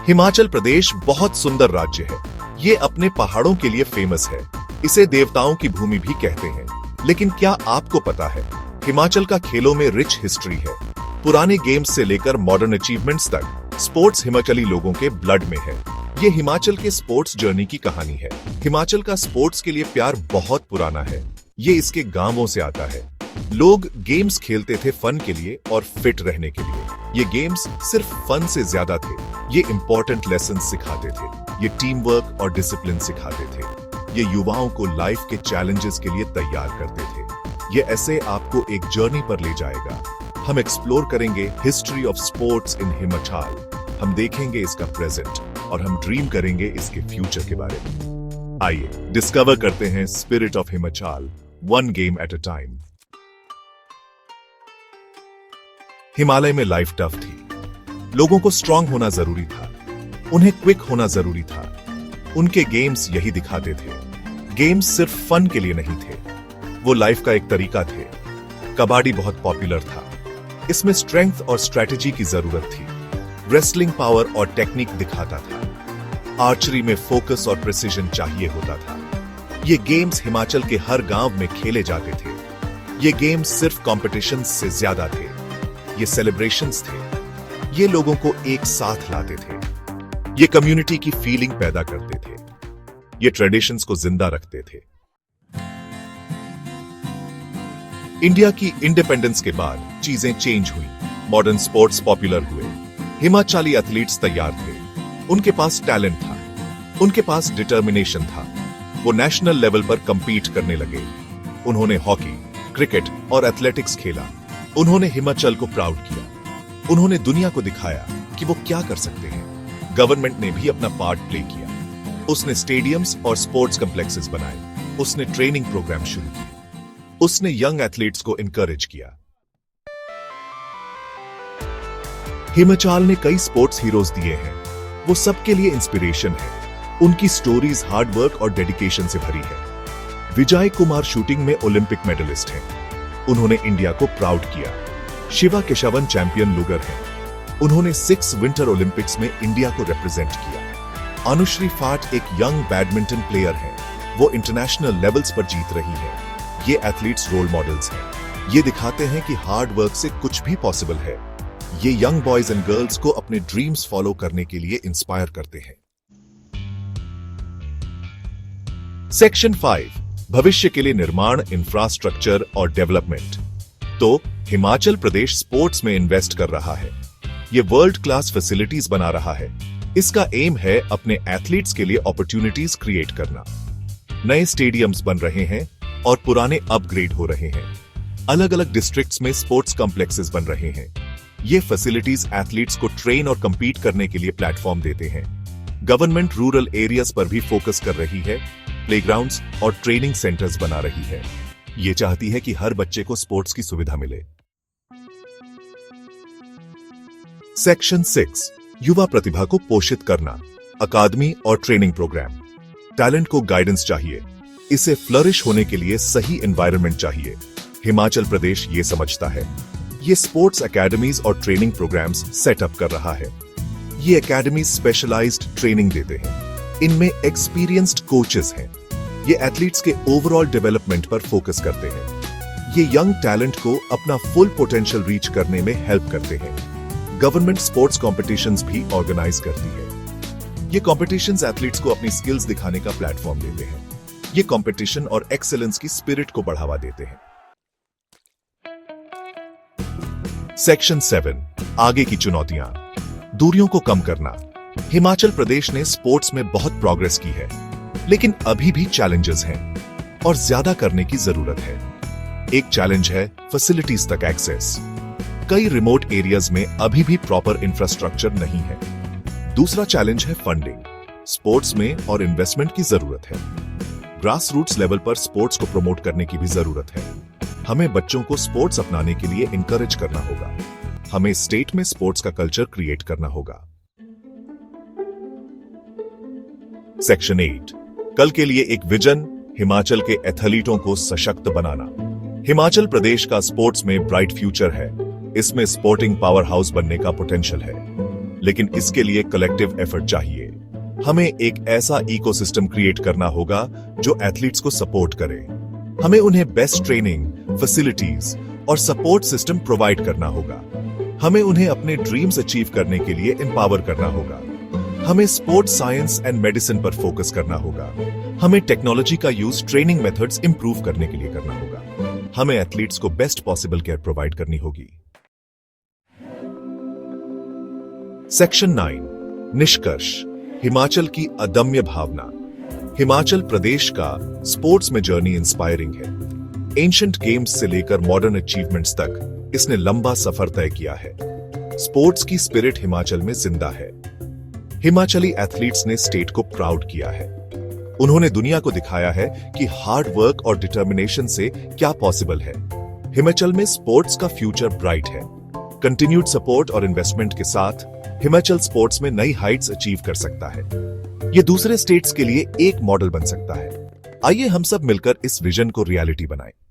हिमाचल प्रदेश बहुत सुंदर राज्य है। ये अपने पहाड़ों के लिए फेमस है। इसे देवताओं की भूमि भी कहते हैं। लेकिन क्या आपको पता है, हिमाचल का खेलों में रिच हिस्ट्री है। पुराने गेम्स से लेकर मॉडर्न अचीवमेंट्स तक स्पोर्ट्स हिमाचली लोगों के ब्लड में है। ये हिमाचल के स्पोर्ट्स जर्नी की कहानी है। हिमाचल का स्पोर्ट्स के लिए प्यार बहुत पुराना है। ये इसके गांवों से आता है। लोग गेम्स खेलते थे फन के लिए और फिट रहने के लिए। ये गेम्स सिर्फ फन से ज्यादा थे। ये इंपॉर्टेंट लेसन सिखाते थे। ये टीम वर्क और डिसिप्लिन सिखाते थे। ये युवाओं को लाइफ के चैलेंजेस के लिए तैयार करते थे। ये ऐसे आपको एक जर्नी पर ले जाएगा। हम एक्सप्लोर करेंगे history of sports in Himachal. हम देखेंगे इसका प्रेजेंट और हम ड्रीम करेंगे इसके फ्यूचर के बारे में। आइए डिस्कवर करते हैं spirit of Himachal, one game at a time. Himalaya में लाइफ टफ थी। लोगों को स्ट्रांग होना जरूरी था। उन्हें क्विक होना जरूरी था। उनके गेम्स यही दिखाते थे। गेम्स सिर्फ फन के लिए नहीं थे, वो लाइफ का एक तरीका थे। कबड्डी बहुत पॉपुलर था। इसमें स्ट्रेंथ और स्ट्रेटेजी की जरूरत थी। रेसलिंग पावर और टेक्निक दिखाता था। आर्चरी में फोकस और प्रिसीजन चाहिए होता था। ये गेम्स हिमाचल के हर गांव में खेले जाते थे। ये गेम्स सिर्फ कॉम्पिटिशन से ज्यादा थे। ये सेलिब्रेशंस थे। ये लोगों को एक साथ लाते थे। ये कम्युनिटी की फीलिंग पैदा करते थे। ये ट्रेडिशंस को जिंदा रखते थे। इंडिया की इंडिपेंडेंस के बाद चीजें चेंज हुई। मॉडर्न स्पोर्ट्स पॉपुलर हुए। हिमाचली एथलीट्स तैयार थे। उनके पास टैलेंट था। उनके पास डिटर्मिनेशन था। वो नेशनल लेवल पर कंपीट करने लगे। उन्होंने हॉकी, क्रिकेट और एथलेटिक्स खेला। उन्होंने हिमाचल को प्राउड किया। उन्होंने दुनिया को दिखाया कि वो क्या कर सकते हैं। गवर्नमेंट ने भी अपना पार्ट प्ले किया। उसने स्टेडियम्स और स्पोर्ट्स कॉम्प्लेक्सेस बनाए। उसने ट्रेनिंग प्रोग्राम शुरू किए। उसने यंग एथलीट्स को इनकरेज किया। हिमाचल ने कई स्पोर्ट्स हीरोज दिए हैं। वो सबके लिए इंस्पिरेशन है। उनकी स्टोरीज हार्ड वर्क और डेडिकेशन से भरी है। विजय कुमार शूटिंग में ओलंपिक मेडलिस्ट हैं। उन्होंने इंडिया को प्राउड किया। शिवा केशवन चैंपियन लुगर हैं। उन्होंने 6 विंटर ओलंपिक्स में इंडिया को रिप्रेजेंट किया। अनुश्री फाट एक यंग बैडमिंटन प्लेयर है। वो इंटरनेशनल लेवल्स पर जीत रही है। ये एथलीट्स रोल मॉडल्स हैं। ये दिखाते हैं कि हार्ड वर्क से कुछ भी पॉसिबल है। ये यंग बॉयज एंड गर्ल्स को अपने ड्रीम्स फॉलो करने के लिए इंस्पायर करते हैं। सेक्शन 5, भविष्य के लिए निर्माण, इंफ्रास्ट्रक्चर और डेवलपमेंट। तो हिमाचल प्रदेश स्पोर्ट्स में इन्वेस्ट कर रहा है। ये वर्ल्ड क्लास फैसिलिटीज बना रहा है। इसका एम है अपने एथलीट्स के लिए अपॉर्चुनिटीज क्रिएट करना। नए स्टेडियम्स बन रहे हैं और पुराने अपग्रेड हो रहे हैं। अलग अलग डिस्ट्रिक्ट्स में स्पोर्ट्स कॉम्प्लेक्सेस बन रहे हैं। ये फैसिलिटीज एथलीट्स को ट्रेन और कंपीट करने के लिए प्लेटफॉर्म देते हैं। गवर्नमेंट रूरल एरियाज पर भी फोकस कर रही है। प्लेग्राउंड्स और ट्रेनिंग सेंटर्स बना रही है। ये चाहती है कि हर बच्चे को स्पोर्ट्स की सुविधा मिले। सेक्शन 6, युवा प्रतिभा को पोषित करना, अकादमी और ट्रेनिंग प्रोग्राम। टैलेंट को गाइडेंस चाहिए। इसे फ्लरिश होने के लिए सही एनवायरनमेंट चाहिए। हिमाचल प्रदेश ये समझता है। ये स्पोर्ट्स एकेडमीज और ट्रेनिंग प्रोग्राम्स सेटअप कर रहा है। ये एकेडमीज स्पेशलाइज्ड ट्रेनिंग देते हैं। इनमें एक्सपीरियंस्ड कोचेस हैं। ये एथलीट्स के ओवरऑल डेवलपमेंट पर फोकस करते हैं। ये यंग टैलेंट को अपना फुल पोटेंशियल रीच करने में हेल्प करते हैं। गवर्नमेंट स्पोर्ट्स कॉम्पिटिशन्स भी ऑर्गेनाइज करती है। ये कॉम्पिटिशन्स एथलीट्स को अपनी स्किल्स दिखाने का प्लेटफॉर्म देते हैं। ये कॉम्पिटिशन और एक्सेलेंस की स्पिरिट को बढ़ावा देते हैं। सेक्शन 7, आगे की चुनौतियां, दूरियों को कम करना। हिमाचल प्रदेश ने स्पोर्ट्स में बहुत प्रोग्रेस की है, लेकिन अभी भी चैलेंजेस हैं और ज्यादा करने की जरूरत है। एक चैलेंज है फैसिलिटीज तक एक्सेस। कई रिमोट एरियाज में अभी भी प्रॉपर इंफ्रास्ट्रक्चर नहीं है। दूसरा चैलेंज है फंडिंग। स्पोर्ट्स में और इन्वेस्टमेंट की जरूरत है। ग्रास रूट्स लेवल पर स्पोर्ट्स को प्रमोट करने की भी जरूरत है। हमें बच्चों को स्पोर्ट्स अपनाने के लिए इंकरेज करना होगा। हमें स्टेट में स्पोर्ट्स का कल्चर क्रिएट करना होगा। सेक्शन 8, कल के लिए एक विजन, हिमाचल के एथलीटों को सशक्त बनाना। हिमाचल प्रदेश का स्पोर्ट्स में ब्राइट फ्यूचर है। इसमें स्पोर्टिंग पावर हाउस बनने का पोटेंशियल है। लेकिन इसके लिए कलेक्टिव एफर्ट चाहिए। हमें एक ऐसा इकोसिस्टम क्रिएट करना होगा जो एथलीट्स को सपोर्ट करे। हमें उन्हें बेस्ट ट्रेनिंग, फैसिलिटीज और सपोर्ट सिस्टम प्रोवाइड करना होगा। हमें उन्हें अपने ड्रीम्स अचीव करने के लिए एम्पावर करना होगा। हमें स्पोर्ट्स साइंस एंड मेडिसिन पर फोकस करना होगा। हमें टेक्नोलॉजी का यूज ट्रेनिंग मेथड्स इंप्रूव करने के लिए करना होगा। हमें एथलीट्स को बेस्ट पॉसिबल केयर प्रोवाइड करनी होगी। सेक्शन 9, निष्कर्ष, हिमाचल की अदम्य भावना। हिमाचल प्रदेश का स्पोर्ट्स में जर्नी इंस्पायरिंग है। एंशिएंट गेम्स से लेकर मॉडर्न अचीवमेंट्स तक इसने लंबा सफर तय किया है। स्पोर्ट्स की स्पिरिट हिमाचल में जिंदा है। हिमाचली एथलीट्स ने स्टेट को प्राउड किया है। उन्होंने दुनिया को दिखाया है कि हार्ड वर्क और डिटर्मिनेशन से क्या पॉसिबल है। हिमाचल में स्पोर्ट्स का फ्यूचर ब्राइट है। कंटिन्यूड सपोर्ट और इन्वेस्टमेंट के साथ हिमाचल स्पोर्ट्स में नई हाइट्स अचीव कर सकता है। यह दूसरे स्टेट्स के लिए एक मॉडल बन सकता है। आइए हम सब मिलकर इस विजन को रियलिटी बनाएं।